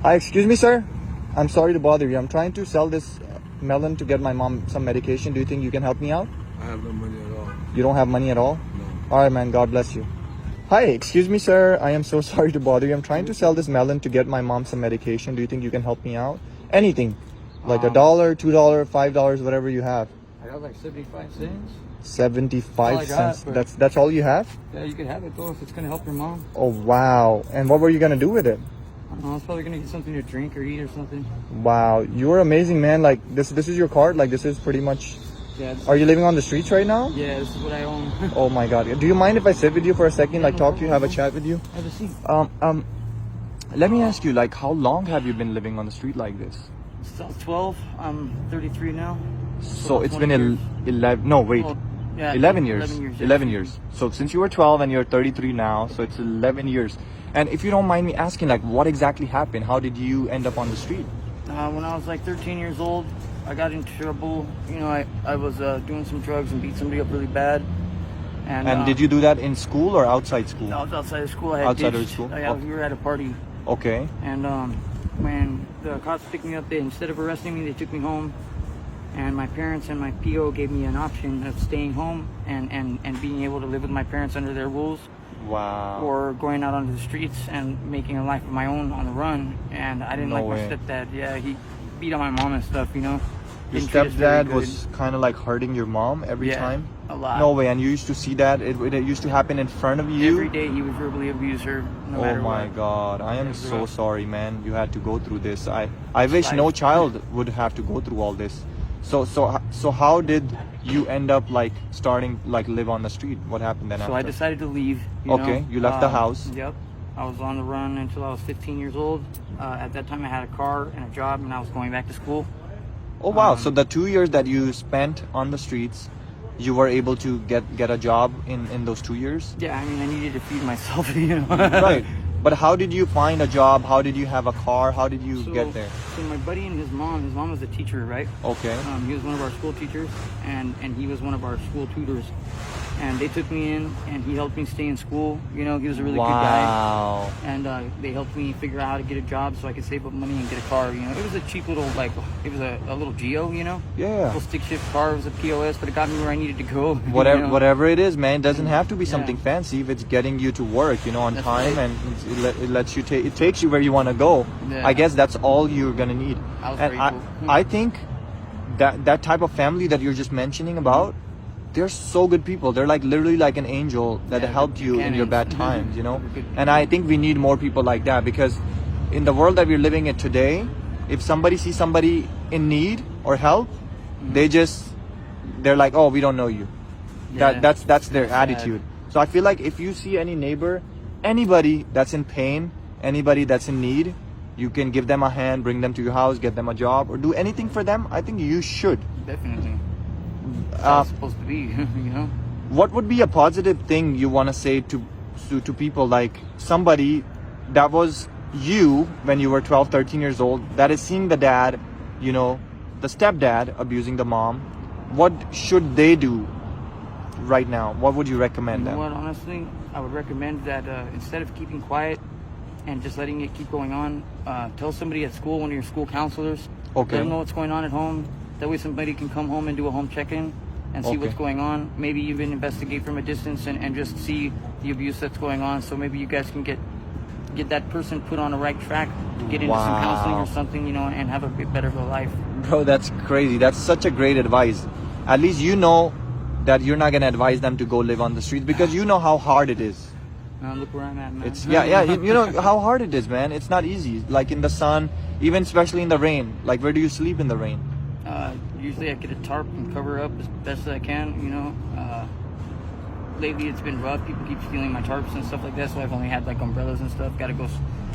Hi, excuse me, sir. I'm sorry to bother you. I'm trying to sell this melon to get my mom some medication. Do you think you can help me out? I have no money at all. You don't have money at all? No. All right, man. God bless you. Hi, excuse me, sir. I am so sorry to bother you. I'm trying to sell this melon to get my mom some medication. Do you think you can help me out? Anything. Like $1, $2, $5, whatever you have. I got like 75 cents. 75 cents. But That's all you have? yeah, you could have it though if it's gonna help your mom. Oh, wow. And what were you gonna do with it? I don't know, I was probably gonna get something to drink or eat or something. Wow, you're amazing, man. Like this is your card. Like this is pretty much. Yeah. Are you living on the streets right now? Yeah, this is what I own. Oh my God. Do you mind if I sit with you for a second? Like talk to you, have a chat with you? Have a seat. Let me ask you, like, how long have you been living on the street like this? Since I was 12, I'm 33 now. So it's been 20 years. 11. No, wait. Well, yeah, 11 years. 11 years. 11 years. So since you were 12 and you're 33 now, so it's 11 years. And if you don't mind me asking, like, what exactly happened? How did you end up on the street? When I was like 13 years old, I got into trouble. You know, I was doing some drugs and beat somebody up really bad. And did you do that in school or outside school? I was outside of school. I had Outside of ditched. school? We were at a party. Okay. And when the cops picked me up, instead of arresting me, they took me home. And my parents and my PO gave me an option of staying home and being able to live with my parents under their rules. Wow. Or going out onto the streets and making a life of my own on the run. And I didn't No like way. my stepdad. Yeah, he beat on my mom and stuff, you know. Your Didn't treat us very stepdad good. was kind of like hurting your mom every Yeah, time? a lot. No way. And you used to see that? It used to happen in front of you? Every day he would verbally abuse her, no Oh matter my what. God. I am It was so rough. sorry, man. You had to go through this. I wish no child would have to go through all this. So how did you end up like starting like live on the street? What happened then So after? I decided to leave. Okay, you left the house. Yep. I was on the run until I was 15 years old. At that time I had a car and a job and I was going back to school. Oh wow. So the 2 years that you spent on the streets, you were able to get a job in those 2 years? Yeah, I mean I needed to feed myself, you know. Right. But how did you find a job? How did you have a car? How did you get there? So my buddy and his mom was a teacher, right? Okay. He was one of our school teachers, and he was one of our school tutors. And they took me in, and he helped me stay in school. You know, he was a really good guy. Wow. And they helped me figure out how to get a job so I could save up money and get a car. You know, it was a cheap little, like, it was a little Geo, you know? Yeah. Little stick shift car. It was a POS, but it got me where I needed to go. Whatever, you know? whatever it is, man, it doesn't have to be Yeah. something fancy. If it's getting you to work, you know, on That's time, right. and it lets you it takes you where you want to go. Yeah. I guess that's all you're gonna need. I was And grateful. I think that type of family that you're just mentioning about, they're so good people. They're like literally like an angel that Yeah, helped you in your bad cannons. times, you know. Good And I think we need more people like that, because in the world that we're living in today, if somebody sees somebody in need or help, they're like, oh, we don't know you. Yeah. That's their Sad. attitude. So I feel like if you see any neighbor, anybody that's in pain, anybody that's in need, you can give them a hand, bring them to your house, get them a job, or do anything for them. I think you should. Definitely. That's how it's supposed to be, you know? What would be a positive thing you want to say to people, like somebody that was you when you were 12, 13 years old, that is seeing the dad, you know, the stepdad abusing the mom? What should they do right now? What would you recommend You know them? what, honestly, I would recommend that instead of keeping quiet and just letting it keep going on, tell somebody at school, one of your school counselors. Okay. Let them know what's going on at home. That way somebody can come home and do a home check-in and see Okay. what's going on. Maybe even investigate from a distance and just see the abuse that's going on. So maybe you guys can get that person put on the right track to get into some counseling Wow. or something, you know, and have a bit better of a life. Bro, that's crazy. That's such a great advice. At least you know that you're not gonna advise them to go live on the streets, because you know how hard it is. Look where I'm at, man. It's you know how hard it is, man. It's not easy. Like in the sun, even especially in the rain. Like, where do you sleep in the rain? Usually I get a tarp and cover up as best as I can, you know. Lately it's been rough. People keep stealing my tarps and stuff like that, so I've only had like umbrellas and stuff. Got to go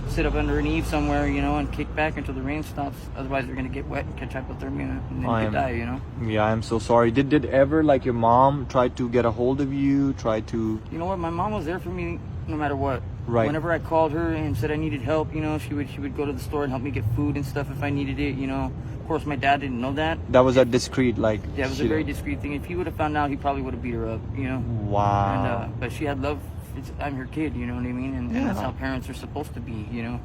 sit up under an eave somewhere, you know, and kick back until the rain stops. Otherwise we're going to get wet and catch hypothermia and then you could die, you know. Yeah, I'm so sorry. Did ever, like, your mom try to get a hold of you, try to... You know what? My mom was there for me no matter what. Right. Whenever I called her and said I needed help, you know, she would go to the store and help me get food and stuff if I needed it, you know. Of course, my dad didn't know that. That was a discreet, like... Yeah, it was a very discreet thing. If he would have found out, he probably would have beat her up, you know. Wow. And but she had love. I'm her kid, you know what I mean, and that's how parents are supposed to be, you know.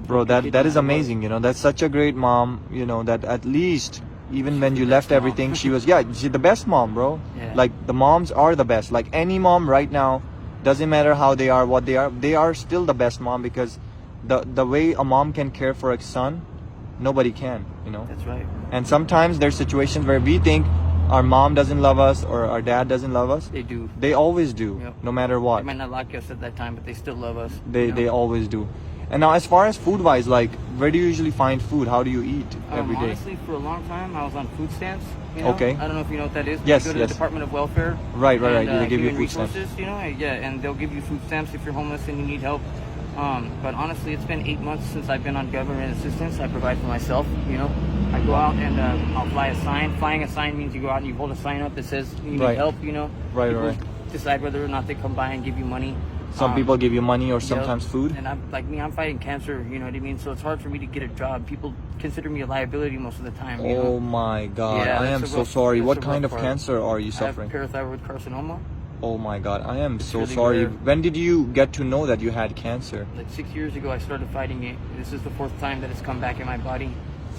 Bro, that is amazing, you know. That's such a great mom, you know, that at least even when you left everything, she was, yeah, she's the best mom, bro. Yeah. Like, the moms are the best. Like, any mom right now, doesn't matter how they are, what they are still the best mom, because the way a mom can care for a son, nobody can, you know. That's right. And sometimes there's situations where we think our mom doesn't love us or our dad doesn't love us. They do. They always do, Yep. no matter They what. might not like us at that time, but they still love us. They always do. And now, as far as food wise, like, where do you usually find food? How do you eat every day? Honestly, for a long time, I was on food stamps. You know? Okay. I don't know if you know what that is. Yes, You go to yes. the Department of Welfare. Right. And, They give you Human food stamps. Resources, you know, yeah, and they'll give you food stamps if you're homeless and you need help. But honestly, it's been 8 months since I've been on government assistance. I provide for myself, you know. I go out and I'll fly a sign. Flying a sign means you go out and you hold a sign up that says you need Right. help, you know. Right, People right. decide whether or not they come by and give you money. Some people give you money or Yep. sometimes food. And I'm like me, I'm fighting cancer, you know what I mean? So it's hard for me to get a job. People consider me a liability most of the time, you Oh know. my God. Yeah, I that's am a so rough- sorry. that's What a kind rough of part. cancer are you I have suffering? parathyroid carcinoma. Oh my God. I am so really sorry. rare. When did you get to know that you had cancer? Like 6 years ago, I started fighting it. This is the 4th time that it's come back in my body.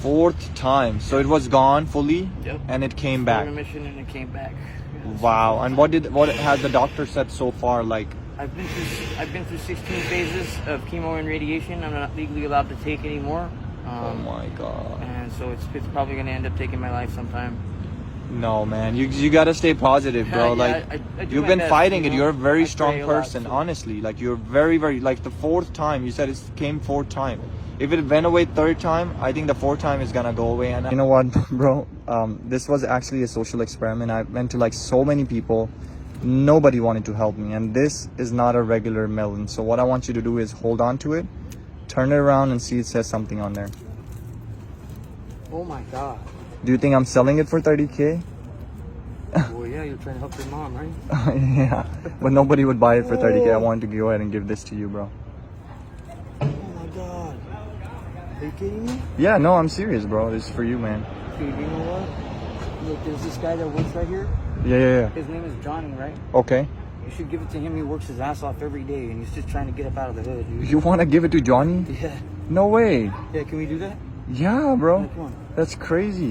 4th time. So it was gone fully Yep. and it came Full back. remission, and it came back. Yeah, Wow. And what has the doctor said so far? Like, I've been through 16 phases of chemo and radiation. I'm not legally allowed to take anymore. oh my God. And so it's probably gonna end up taking my life sometime. No, man. You gotta stay positive, bro. Yeah, Like, I do you've my been best, fighting you it. know? You're a very I strong pray a lot, person, so- honestly. Like, you're very, very, like, the 4th time, you said it came 4th time. If it went away 3rd time, I think the 4th time is gonna go away. And you know what, bro? This was actually a social experiment. I went to, like, so many people. Nobody wanted to help me. And this is not a regular melon. So what I want you to do is hold on to it, turn it around, and see it says something on there. Oh my God. Do you think I'm selling it for 30K? Well, yeah, you're trying to help your mom, right? Yeah, but nobody would buy it for 30K. I wanted to go ahead and give this to you, bro. Oh my God. Are you kidding me? Yeah, no, I'm serious, bro. This is for you, man. Dude, you know what? Look, there's this guy that works right here. Yeah. His name is Johnny, right? Okay. You should give it to him. He works his ass off every day, and he's just trying to get up out of the hood, dude. You want to give it to Johnny? Yeah. No way. Yeah, can we do that? Yeah, bro. Yeah, come on. That's crazy.